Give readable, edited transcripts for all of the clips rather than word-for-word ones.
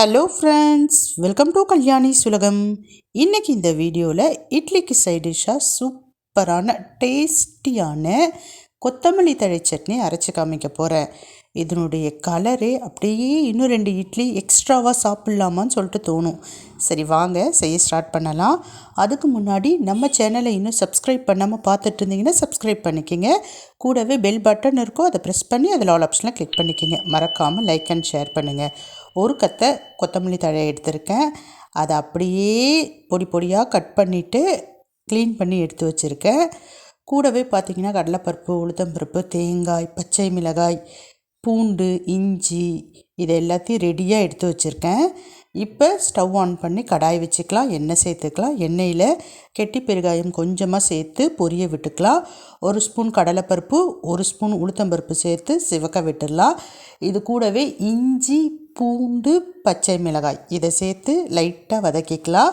Hello friends, welcome to Kalyani சுலகம். இன்றைக்கி இந்த வீடியோவில் இட்லிக்கு சைட் டிஷ்ஷாக சூப்பரான டேஸ்டியான கொத்தமல்லி தழை சட்னி அரைச்சி காமிக்க போகிறேன். இதனுடைய கலரே அப்படியே இன்னும் 2 இட்லி எக்ஸ்ட்ராவாக சாப்பிட்லாமான்னு சொல்லிட்டு தோணும். சரி வாங்க செய்ய ஸ்டார்ட் பண்ணலாம். அதுக்கு முன்னாடி நம்ம சேனலை இன்னும் சப்ஸ்கிரைப் பண்ணாமல் பார்த்துட்டு இருந்தீங்கன்னா சப்ஸ்கிரைப் பண்ணிக்கோங்க. கூடவே பெல் பட்டன் இருக்கும், அதை ப்ரெஸ் பண்ணி அதில் ஆல் ஆப்ஷனில் கிளிக் பண்ணிக்கோங்க. மறக்காமல் லைக் அண்ட் ஷேர் பண்ணுங்கள். ஒரு கத்தை கொத்தமல்லி தழை எடுத்திருக்கேன். அதை அப்படியே பொடி பொடியாக கட் பண்ணிவிட்டு க்ளீன் பண்ணி எடுத்து வச்சுருக்கேன். கூடவே பார்த்திங்கன்னா கடலைப்பருப்பு, உளுத்தம்பருப்பு, தேங்காய், பச்சை மிளகாய், பூண்டு, இஞ்சி இது எல்லாத்தையும் ரெடியாக எடுத்து வச்சுருக்கேன். இப்போ ஸ்டவ் ஆன் பண்ணி கடாய் வச்சுக்கலாம். எண்ணெய் சேர்த்துக்கலாம். எண்ணெயில் கெட்டி பெருங்காயம் கொஞ்சமாக சேர்த்து பொரிய விட்டுக்கலாம். 1 ஸ்பூன் கடலைப்பருப்பு, 1 ஸ்பூன் உளுத்தம்பருப்பு சேர்த்து சிவக்க விட்டுடலாம். இது கூடவே இஞ்சி, பூண்டு, பச்சை மிளகாய் இதை சேர்த்து லைட்டாக வதக்கிக்கலாம்.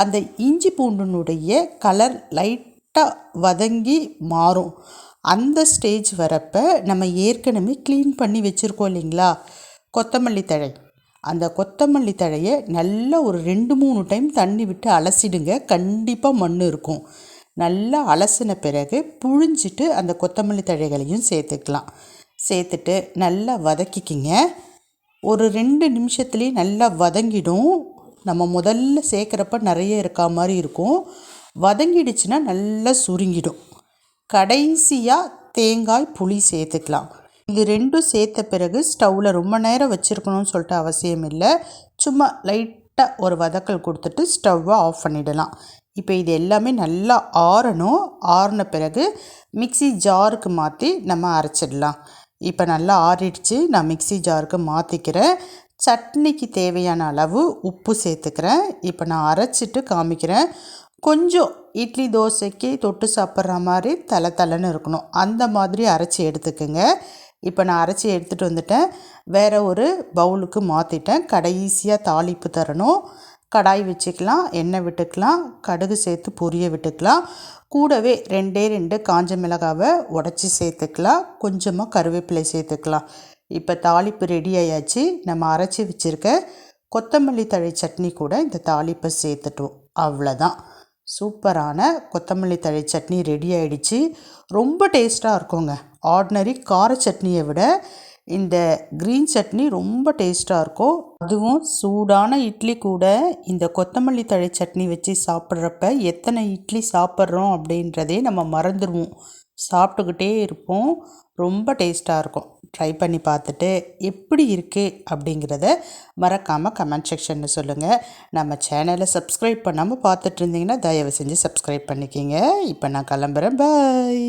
அந்த இஞ்சி பூண்டுனுடைய கலர் லைட்டாக வதங்கி மாறும். அந்த ஸ்டேஜ் வரப்போ நம்ம ஏற்கனவே க்ளீன் பண்ணி வச்சுருக்கோம் இல்லைங்களா கொத்தமல்லி தழை, அந்த கொத்தமல்லி தழையை நல்லா ஒரு 2-3 டைம் தண்ணி விட்டு அலசிடுங்க. கண்டிப்பாக மண் இருக்கும். நல்லா அலசின பிறகு புழிஞ்சிட்டு அந்த கொத்தமல்லி தழைகளையும் சேர்த்துக்கலாம். சேர்த்துட்டு நல்லா வதக்கிக்கிங்க. ஒரு 2 நிமிஷத்துலேயே நல்லா வதங்கிடும். நம்ம முதல்ல சேர்க்குறப்ப நிறைய இருக்கா மாதிரி இருக்கும். வதங்கிடுச்சுன்னா நல்லா சுருங்கிடும். கடைசியாக தேங்காய், புளி சேர்த்துக்கலாம். இது 2ம் சேர்த்த பிறகு ஸ்டவ்வில் ரொம்ப நேரம் வச்சுருக்கணும்னு சொல்லிட்டு அவசியம் இல்லை. சும்மா லைட்டாக ஒரு வதக்கல் கொடுத்துட்டு ஸ்டவ்வை ஆஃப் பண்ணிடலாம். இப்போ இது எல்லாமே நல்லா ஆறணும். ஆறின பிறகு மிக்ஸி ஜாருக்கு மாற்றி நம்ம அரைச்சிடலாம். இப்போ நல்லா ஆறிடுச்சு. நான் மிக்ஸி ஜாருக்கு மாற்றிக்கிறேன். சட்னிக்கு தேவையான அளவு உப்பு சேர்த்துக்கிறேன். இப்போ நான் அரைச்சிட்டு காமிக்கிறேன். கொஞ்சம் இட்லி தோசைக்கு தொட்டு சாப்பிட்ற மாதிரி தலை இருக்கணும். அந்த மாதிரி அரைச்சி எடுத்துக்கோங்க. இப்போ நான் அரைச்சி எடுத்துகிட்டு வந்துட்டேன். வேறு ஒரு பவுலுக்கு மாற்றிட்டேன். கடைசியாக தாளிப்பு தரணும். கடாய் வச்சுக்கலாம். எண்ணெய் விட்டுக்கலாம். கடுகு சேர்த்து பொரிய விட்டுக்கலாம். கூடவே 2 காஞ்ச மிளகாவை உடச்சி சேர்த்துக்கலாம். கொஞ்சமாக கருவேப்பிலை சேர்த்துக்கலாம். இப்போ தாளிப்பு ரெடி ஆயாச்சு. நம்ம அரைச்சி வச்சுருக்க கொத்தமல்லி தழை சட்னி கூட இந்த தாளிப்பை சேர்த்துட்டோம். அவ்வளோதான். சூப்பரான கொத்தமல்லி தழை சட்னி ரெடி ஆகிடுச்சு. ரொம்ப டேஸ்ட்டாக இருக்குங்க. ஆர்டினரி கார சட்னியை விட இந்த க்ரீன் சட்னி ரொம்ப டேஸ்ட்டாக இருக்கும். அதுவும் சூடான இட்லி கூட இந்த கொத்தமல்லி தழை சட்னி வச்சு சாப்பிட்றப்ப எத்தனை இட்லி சாப்பிட்றோம் அப்படின்றதே நம்ம மறந்துடுவோம். சாப்பிட்டுக்கிட்டே இருப்போம். ரொம்ப டேஸ்ட்டாக இருக்கும். ட்ரை பண்ணி பார்த்துட்டு எப்படி இருக்குது அப்படிங்கிறத மறக்காமல் கமெண்ட் செக்ஷனில் சொல்லுங்கள். நம்ம சேனலை சப்ஸ்கிரைப் பண்ணாமல் பார்த்துட்டு இருந்தீங்கன்னா தயவு செஞ்சு சப்ஸ்கிரைப் பண்ணிக்கிங்க. இப்போ நான் கிளம்புறேன். பாய்.